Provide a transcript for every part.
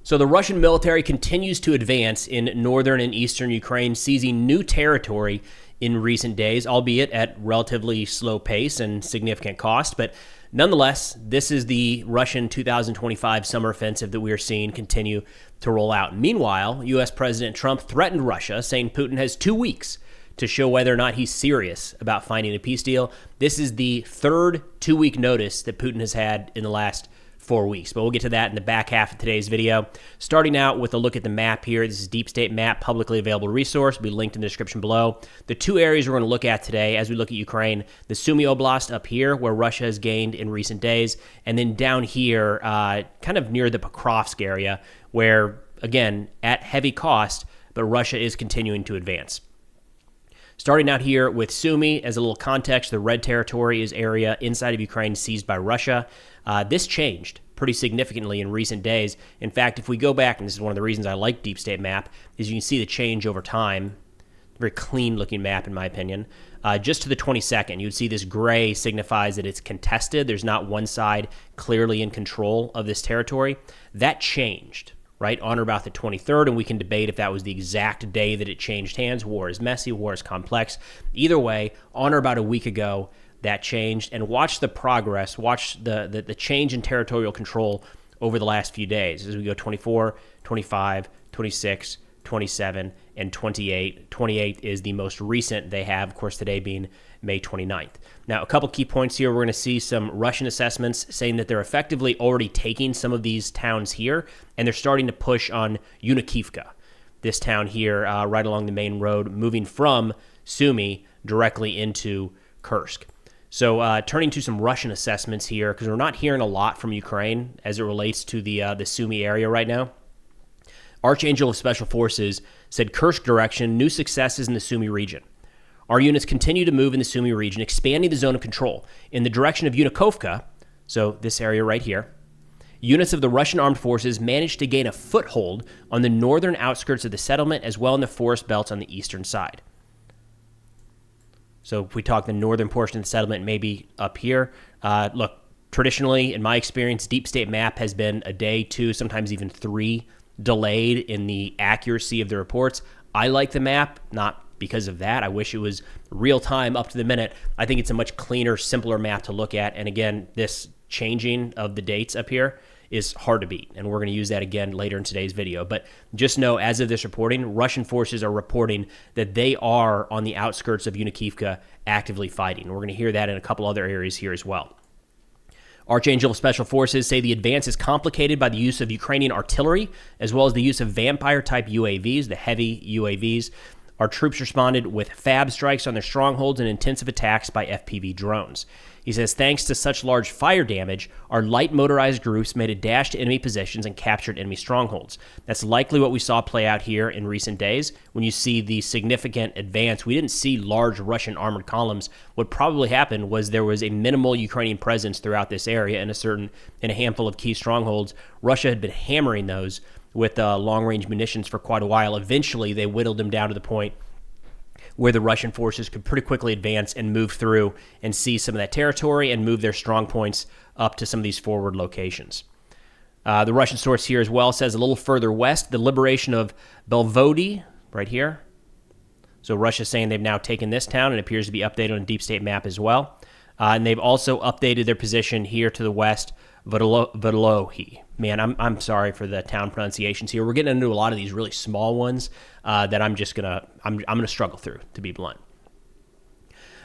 So the Russian military continues to advance in northern and eastern Ukraine, seizing new territory in recent days, albeit at relatively slow pace and significant cost. But nonetheless, this is the Russian 2025 summer offensive that we are seeing continue to roll out. Meanwhile, U.S. President Trump threatened Russia, saying Putin has 2 weeks to show whether or not he's serious about finding a peace deal. This is the third 2-week notice that Putin has had in the last 4 weeks. But we'll get to that in the back half of today's video. Starting out with a look at the map here. This is Deep State Map, publicly available resource. Will be linked in the description below. The two areas we're going to look at today as we look at Ukraine, the Sumy Oblast up here, where Russia has gained in recent days, and then down here, kind of near the Pokrovsk area, where, again, at heavy cost, but Russia is continuing to advance. Starting out here with Sumy, as a little context, the red territory is area inside of Ukraine seized by Russia. This changed pretty significantly in recent days. In fact, if we go back, and this is one of the reasons I like Deep State Map, is you can see the change over time. Very clean-looking map, in my opinion. Just to the 22nd, you would see this gray signifies that it's contested. There's not one side clearly in control of this territory. That changed, right, on or about the 23rd, and we can debate if that was the exact day that it changed hands. War is messy, war is complex. Either way, on or about a week ago, that changed, and watch the progress, watch the change in territorial control over the last few days as we go 24, 25, 26, 27, and 28. 28 is the most recent they have, of course, today being May 29th. Now, a couple key points here. We're going to see some Russian assessments saying that they're effectively already taking some of these towns here, and they're starting to push on Unikivka, this town here right along the main road, moving from Sumy directly into Kursk. So turning to some Russian assessments here, because we're not hearing a lot from Ukraine as it relates to the Sumy area right now. Archangel of Special Forces said Kursk direction, new successes in the Sumy region. Our units continue to move in the Sumy region, expanding the zone of control. In the direction of Unikovka, so this area right here, units of the Russian armed forces managed to gain a foothold on the northern outskirts of the settlement as well in the forest belts on the eastern side. So if we talk the northern portion of the settlement, maybe up here. Look, traditionally, in my experience, Deep State Map has been a day, 2, sometimes even 3 delayed in the accuracy of the reports. I like the map, not because of that. I wish it was real time, up to the minute. I think it's a much cleaner, simpler map to look at. And again, this changing of the dates up here is hard to beat, and we're going to use that again later in today's video. But just know, as of this reporting, Russian forces are reporting that they are on the outskirts of Unikivka actively fighting. We're going to hear that in a couple other areas here as well. Archangel of Special Forces say the advance is complicated by the use of Ukrainian artillery, as well as the use of Vampire-type UAVs, the heavy UAVs. Our troops responded with FAB strikes on their strongholds and intensive attacks by FPV drones. He says, thanks to such large fire damage, our light motorized groups made a dash to enemy positions and captured enemy strongholds. That's likely what we saw play out here in recent days. When you see the significant advance, we didn't see large Russian armored columns. What probably happened was there was a minimal Ukrainian presence throughout this area in a handful of key strongholds. Russia had been hammering those with long-range munitions for quite a while. Eventually, they whittled them down to the point where the Russian forces could pretty quickly advance and move through and seize some of that territory and move their strong points up to some of these forward locations. The Russian source here as well says a little further west, the liberation of Belvody, right here. So Russia's saying they've now taken this town, and it appears to be updated on Deep State Map as well. And they've also updated their position here to the west, Vodolohy. Man, I'm sorry for the town pronunciations here. We're getting into a lot of these really small ones that I'm gonna struggle through, to be blunt.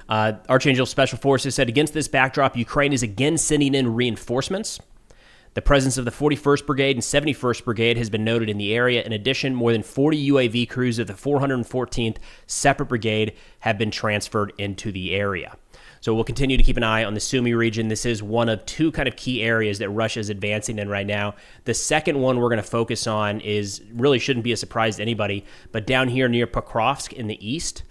Archangel Special Forces said, against this backdrop, Ukraine is again sending in reinforcements. The presence of the 41st Brigade and 71st Brigade has been noted in the area. In addition, more than 40 UAV crews of the 414th Separate Brigade have been transferred into the area. So we'll continue to keep an eye on the Sumy region. This is one of 2 kind of key areas that Russia is advancing in right now. The second one we're going to focus on is, really shouldn't be a surprise to anybody, but down here near Pokrovsk in the east.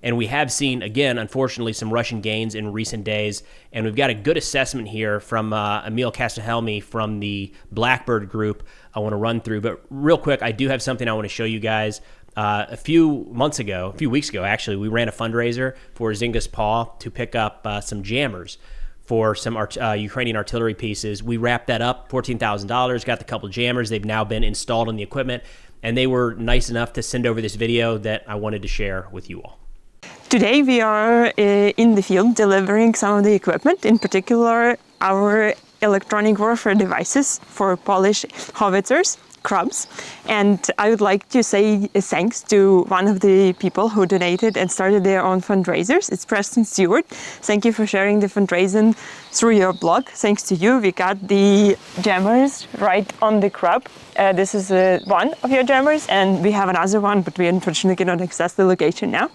And we have seen, again, unfortunately, some Russian gains in recent days. And we've got a good assessment here from Emil Kastehelmi from the Blackbird group I want to run through. But real quick, I do have something I want to show you guys. A few weeks ago, actually, we ran a fundraiser for Zynga's Paw to pick up some jammers for some Ukrainian artillery pieces. We wrapped that up, $14,000, got the couple jammers. They've now been installed on the equipment, and they were nice enough to send over this video that I wanted to share with you all. Today we are in the field delivering some of the equipment, in particular our electronic warfare devices for Polish howitzers, Krabs. And I would like to say thanks to one of the people who donated and started their own fundraisers. It's Preston Stewart. Thank you for sharing the fundraising through your blog. Thanks to you, we got the jammers right on the Krab. This is one of your jammers, and we have another one, but we unfortunately cannot access the location now.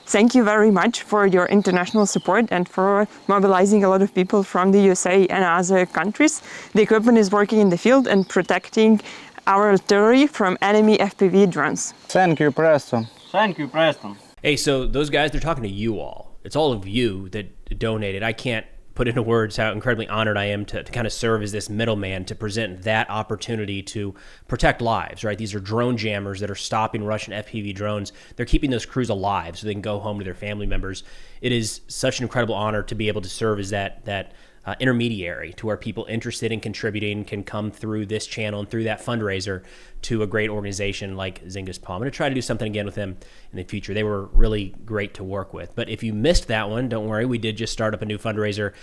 Thank you very much for your international support and for mobilizing a lot of people from the USA and other countries. The equipment is working in the field and protecting our artillery from enemy FPV drones. Thank you, Preston. Thank you, Preston. Hey, so those guys, they're talking to you all. It's all of you that donated. I can't put into words how incredibly honored I am to kind of serve as this middleman to present that opportunity to protect lives, right? These are drone jammers that are stopping Russian FPV drones. They're keeping those crews alive so they can go home to their family members. It is such an incredible honor to be able to serve as that intermediary to where people interested in contributing can come through this channel and through that fundraiser to a great organization like Zynga's Paw. I'm going to try to do something again with them in the future. They were really great to work with. But if you missed that one, don't worry. We did just start up a new fundraiser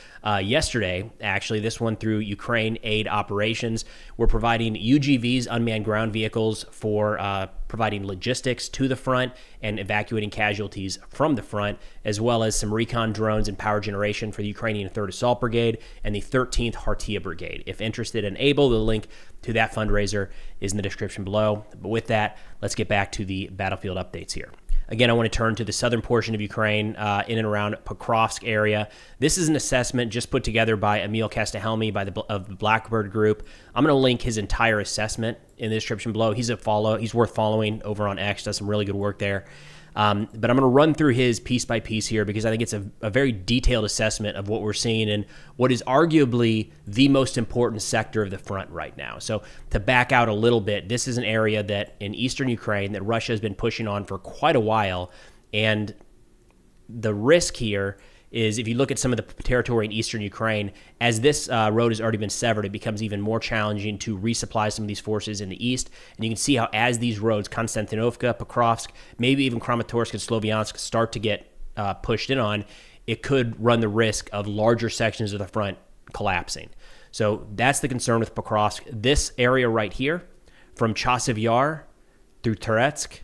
yesterday. Actually, this one through Ukraine Aid Operations. We're providing UGVs, unmanned ground vehicles, for providing logistics to the front and evacuating casualties from the front, as well as some recon drones and power generation for the Ukrainian 3rd Assault Brigade and the 13th Hartia Brigade. If interested and able, the link to that fundraiser is in the description below. But with that, let's get back to the battlefield updates here. Again, I want to turn to the southern portion of Ukraine, in and around Pokrovsk area. This is an assessment just put together by Emil Kastehelmi of the Blackbird Group. I'm going to link his entire assessment in the description below. He's worth following over on X. Does some really good work there. But I'm going to run through his piece by piece here because I think it's a very detailed assessment of what we're seeing in what is arguably the most important sector of the front right now. So to back out a little bit, this is an area that in eastern Ukraine that Russia has been pushing on for quite a while. And the risk here is if you look at some of the territory in eastern Ukraine, as this road has already been severed, it becomes even more challenging to resupply some of these forces in the east. And you can see how as these roads, Konstantinovka, Pokrovsk, maybe even Kramatorsk and Sloviansk, start to get pushed in on, it could run the risk of larger sections of the front collapsing. So that's the concern with Pokrovsk. This area right here, from Chasiv Yar through Toretsk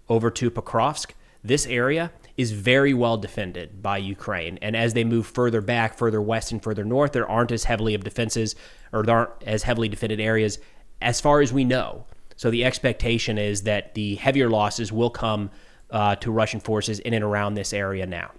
over to Pokrovsk, this area is very well defended by Ukraine. And as they move further back, further west and further north, there aren't as heavily of defenses, or there aren't as heavily defended areas as far as we know. So the expectation is that the heavier losses will come to Russian forces in and around this area now.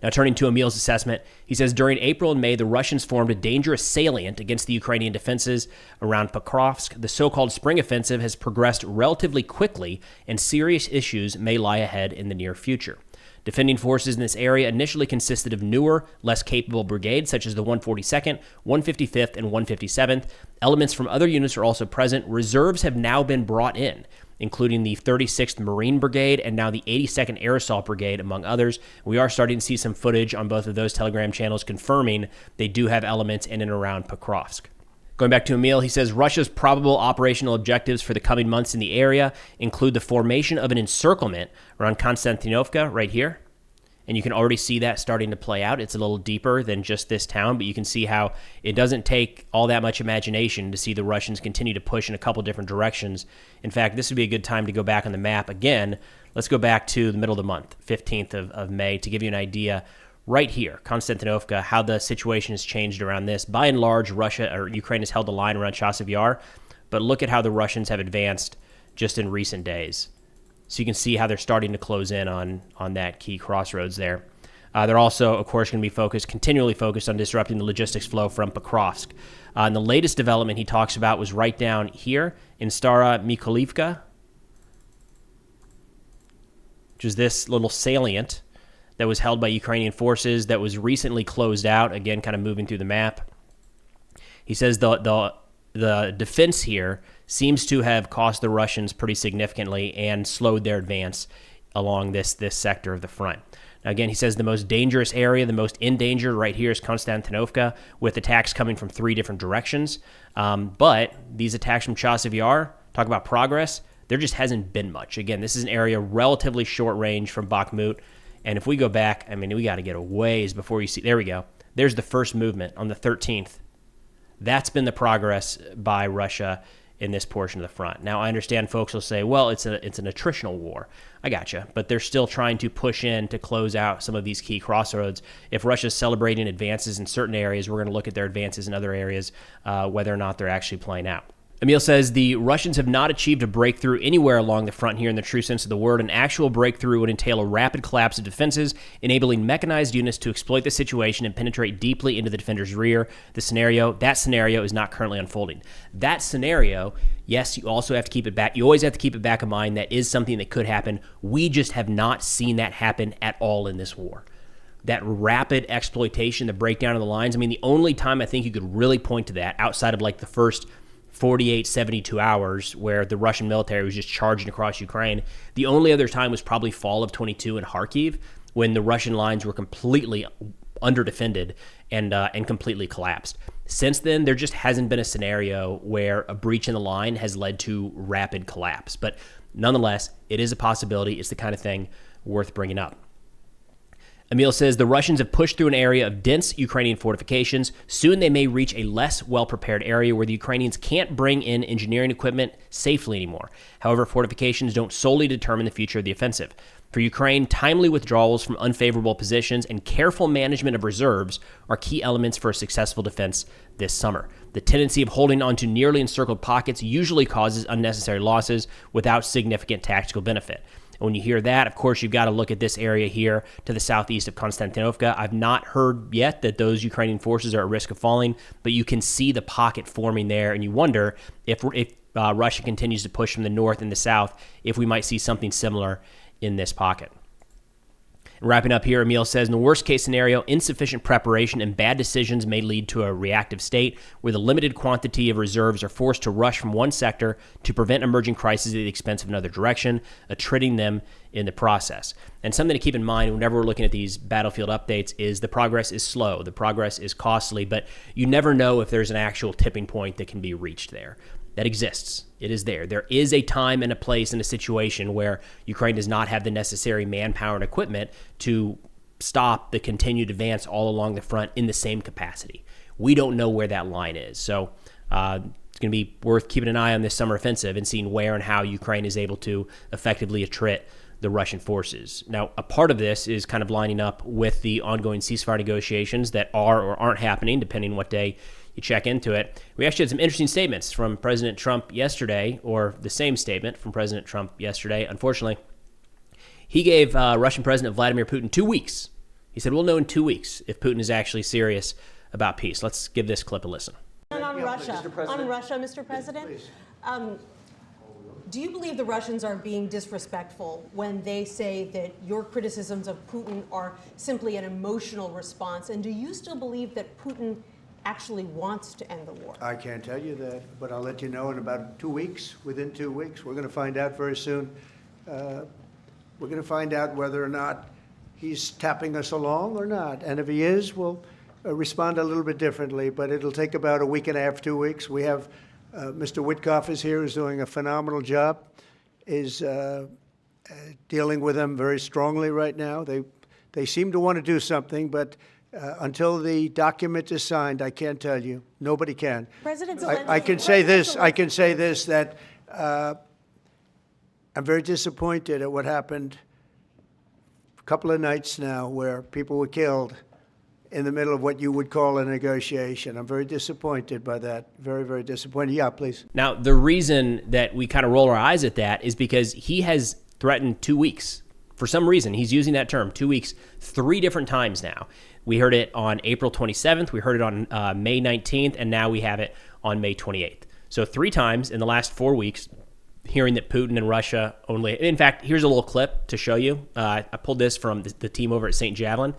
Now, turning to Emil's assessment, he says, during April and May, the Russians formed a dangerous salient against the Ukrainian defenses around Pokrovsk. The so-called spring offensive has progressed relatively quickly, and serious issues may lie ahead in the near future. Defending forces in this area initially consisted of newer, less capable brigades, such as the 142nd, 155th, and 157th. Elements from other units are also present. Reserves have now been brought in, including the 36th Marine Brigade and now the 82nd Air Assault Brigade, among others. We are starting to see some footage on both of those Telegram channels confirming they do have elements in and around Pokrovsk. Going back to Emil, he says Russia's probable operational objectives for the coming months in the area include the formation of an encirclement around Konstantinovka right here. And you can already see that starting to play out. It's a little deeper than just this town, but you can see how it doesn't take all that much imagination to see the Russians continue to push in a couple different directions. In fact, this would be a good time to go back on the map again. Let's go back to the middle of the month, 15th of May, to give you an idea. Right here, Konstantinovka, how the situation has changed around this. By and large, Ukraine has held the line around Chasiv Yar, but look at how the Russians have advanced just in recent days. So you can see how they're starting to close in on that key crossroads there. They're also, of course, going to be continually focused on disrupting the logistics flow from Pokrovsk. And the latest development he talks about was right down here in Stara Mykolivka, which is this little salient that was held by Ukrainian forces that was recently closed out, again, kind of moving through the map. He says the defense here seems to have cost the Russians pretty significantly and slowed their advance along this sector of the front. Again, he says the most dangerous area, the most in danger right here is Konstantinovka, with attacks coming from 3 different directions. But these attacks from Chasiv Yar, talk about progress, there just hasn't been much. Again, this is an area relatively short range from Bakhmut. And if we go back, I mean, we got to get a ways before you see. There we go. There's the first movement on the 13th. That's been the progress by Russia in this portion of the front. Now, I understand folks will say, well, it's an attritional war. I gotcha. But they're still trying to push in to close out some of these key crossroads. If Russia's celebrating advances in certain areas, we're going to look at their advances in other areas, whether or not they're actually playing out. Emil says the Russians have not achieved a breakthrough anywhere along the front here in the true sense of the word. An actual breakthrough would entail a rapid collapse of defenses, enabling mechanized units to exploit the situation and penetrate deeply into the defender's rear. That scenario is not currently unfolding. That scenario, yes, you also have to keep it back. You always have to keep it back in mind. That is something that could happen. We just have not seen that happen at all in this war. That rapid exploitation, the breakdown of the lines. I mean, the only time I think you could really point to that outside of like the first 48, 72 hours where the Russian military was just charging across Ukraine. The only other time was probably fall of 22 in Kharkiv when the Russian lines were completely underdefended and completely collapsed. Since then, there just hasn't been a scenario where a breach in the line has led to rapid collapse. But nonetheless, it is a possibility. It's the kind of thing worth bringing up. Emil says the Russians have pushed through an area of dense Ukrainian fortifications. Soon they may reach a less well-prepared area where the Ukrainians can't bring in engineering equipment safely anymore. However, fortifications don't solely determine the future of the offensive. For Ukraine, timely withdrawals from unfavorable positions and careful management of reserves are key elements for a successful defense this summer. The tendency of holding onto nearly encircled pockets usually causes unnecessary losses without significant tactical benefit. When you hear that, of course, you've got to look at this area here to the southeast of Konstantinovka. I've not heard yet that those Ukrainian forces are at risk of falling, but you can see the pocket forming there, and you wonder if Russia continues to push from the north and the south, if we might see something similar in this pocket. Wrapping up here, Emil says, in the worst-case scenario, insufficient preparation and bad decisions may lead to a reactive state where the limited quantity of reserves are forced to rush from one sector to prevent emerging crises at the expense of another direction, attriting them in the process. And something to keep in mind whenever we're looking at these battlefield updates is the progress is slow, the progress is costly, but you never know if there's an actual tipping point that can be reached there. That exists. It is there. There is a time and a place and a situation where Ukraine does not have the necessary manpower and equipment to stop the continued advance all along the front in the same capacity. We don't know where that line is. So it's going to be worth keeping an eye on this summer offensive and seeing where and how Ukraine is able to effectively attrit the Russian forces. Now, a part of this is kind of lining up with the ongoing ceasefire negotiations that are or aren't happening, depending on what day you check into it. We actually had some interesting statements from President Trump yesterday, or the same statement from President Trump yesterday. Unfortunately, he gave Russian President Vladimir Putin 2 weeks. He said, we'll know in 2 weeks if Putin is actually serious about peace. Let's give this clip a listen. On Russia, Mr. President, do you believe the Russians are being disrespectful when they say that your criticisms of Putin are simply an emotional response? And do you still believe that Putin actually wants to end the war? I can't tell you that, but I'll let you know in about 2 weeks. Within 2 weeks, we're going to find out very soon. We're going to find out whether or not he's tapping us along or not. And if he is, we'll respond a little bit differently, but it'll take about a week and a half, 2 weeks. We have Mr. Witkoff is here, who's doing a phenomenal job, is dealing with them very strongly right now. They seem to want to do something, but until the document is signed, I can't tell you. Nobody can. President Zelensky, I can say this. I can say this, that I'm very disappointed at what happened a couple of nights now where people were killed in the middle of what you would call a negotiation. I'm very disappointed by that. Very, very disappointed. Yeah, please. Now, the reason that we kind of roll our eyes at that is because he has threatened 2 weeks. For some reason, he's using that term, 2 weeks, 3 different times now. We heard it on April 27th, we heard it on May 19th, and now we have it on May 28th. So 3 times in the last 4 weeks, hearing that Putin and Russia only... In fact, here's a little clip to show you. I pulled this from the team over at St. Javelin.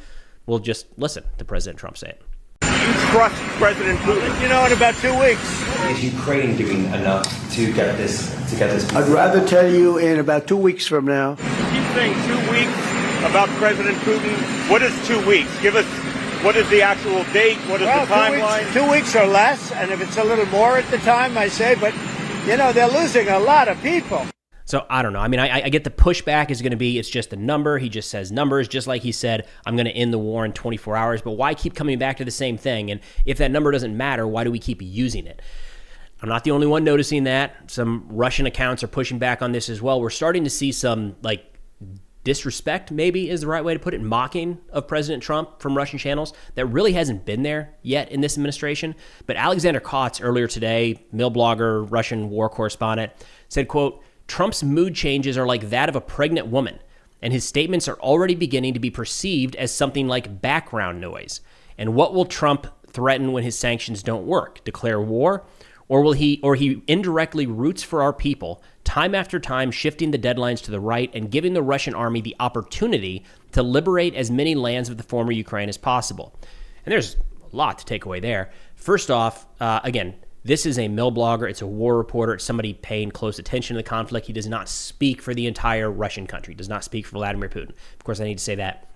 We'll just listen to President Trump say it. You trust President Putin? You know, in about 2 weeks. Is Ukraine doing enough to get this? I'd rather tell you in about 2 weeks from now. Keep saying 2 weeks. about President Putin. What is 2 weeks? Give us, what is the actual date? What is the timeline? 2 weeks or less, and if it's a little more at the time, I say, but, you know, they're losing a lot of people. So I don't know. I mean, I get the pushback is going to be it's just a number. He just says numbers, just like he said, I'm going to end the war in 24 hours. But why keep coming back to the same thing? And if that number doesn't matter, why do we keep using it? I'm not the only one noticing that. Some Russian accounts are pushing back on this as well. We're starting to see some disrespect, maybe is the right way to put it, mocking of President Trump from Russian channels that really hasn't been there yet in this administration. But Alexander Kotz earlier today, Mill blogger, Russian war correspondent, said, quote, Trump's mood changes are like that of a pregnant woman, and his statements are already beginning to be perceived as something like background noise. And what will Trump threaten when his sanctions don't work? Declare war? Or he indirectly roots for our people, time after time shifting the deadlines to the right and giving the Russian army the opportunity to liberate as many lands of the former Ukraine as possible? And there's a lot to take away there. First off, again, this is a Mill blogger. It's a war reporter. It's somebody paying close attention to the conflict. He does not speak for the entire Russian country. He does not speak for Vladimir Putin. Of course, I need to say that.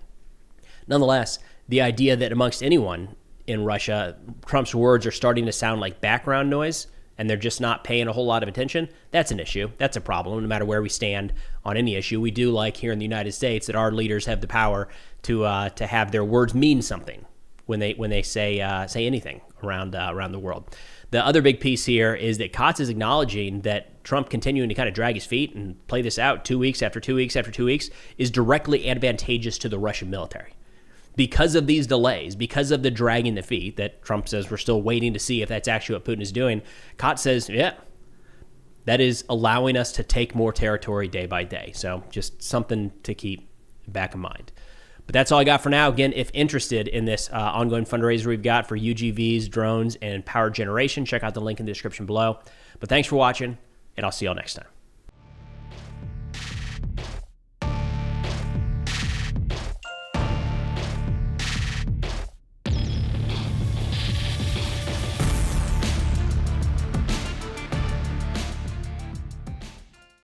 Nonetheless, the idea that amongst anyone in Russia, Trump's words are starting to sound like background noise and they're just not paying a whole lot of attention, that's an issue. That's a problem, no matter where we stand on any issue. We do like here in the United States that our leaders have the power to have their words mean something when they say anything around the world. The other big piece here is that Kotz is acknowledging that Trump continuing to kind of drag his feet and play this out 2 weeks after 2 weeks after 2 weeks is directly advantageous to the Russian military. Because of these delays, because of the dragging the feet that Trump says we're still waiting to see if that's actually what Putin is doing, Kotz says, yeah, that is allowing us to take more territory day by day. So just something to keep back in mind. But that's all I got for now. Again, if interested in this ongoing fundraiser we've got for UGVs, drones, and power generation, check out the link in the description below. But thanks for watching, and I'll see y'all next time.